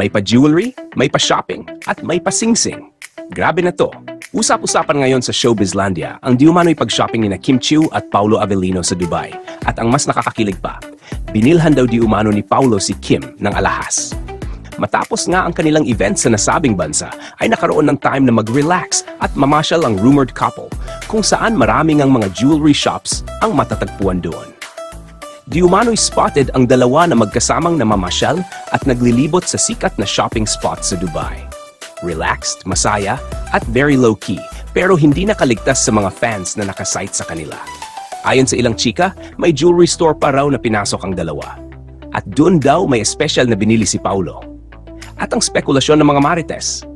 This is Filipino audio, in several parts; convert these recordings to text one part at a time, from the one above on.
May pa-jewelry, may pa-shopping, at may pa-singsing. Grabe na to. Usap-usapan ngayon sa Showbizlandia ang di umano'y pag-shopping ni Kim Chiu at Paolo Avellino sa Dubai. At ang mas nakakakilig pa, binilhan daw di umano ni Paolo si Kim ng alahas. Matapos nga ang kanilang event sa nasabing bansa, ay nakaroon ng time na mag-relax at mamasyal ang rumored couple kung saan maraming ang mga jewelry shops ang matatagpuan doon. Di umano'y spotted ang dalawa na magkasamang namamasyal at naglilibot sa sikat na shopping spot sa Dubai. Relaxed, masaya, at very low-key, pero hindi nakaligtas sa mga fans na nakasight sa kanila. Ayon sa ilang chika, may jewelry store pa raw na pinasok ang dalawa. At doon daw may special na binili si Paolo. At ang spekulasyon ng mga marites,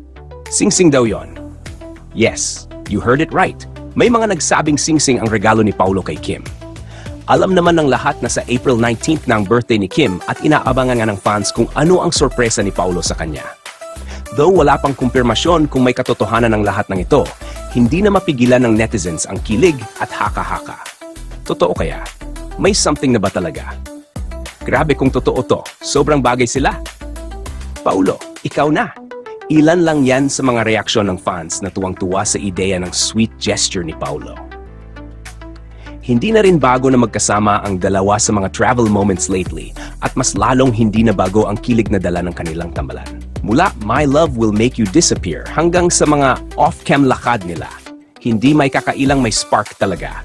singsing daw yon. Yes, you heard it right. May mga nagsabing singsing ang regalo ni Paolo kay Kim. Alam naman ng lahat na sa April 19th na ang birthday ni Kim at inaabangan nga ng fans kung ano ang sorpresa ni Paolo sa kanya. Though wala pang kumpirmasyon kung may katotohanan ng lahat ng ito, hindi na mapigilan ng netizens ang kilig at haka-haka. Totoo kaya? May something na ba talaga? Grabe kung totoo to, sobrang bagay sila. Paolo, ikaw na. Ilan lang yan sa mga reaksyon ng fans na tuwang-tuwa sa ideya ng sweet gesture ni Paolo. Hindi na rin bago na magkasama ang dalawa sa mga travel moments lately at mas lalong hindi na bago ang kilig na dala ng kanilang tambalan. Mula My Love Will Make You Disappear hanggang sa mga off-cam lakad nila, hindi may kakailang may spark talaga.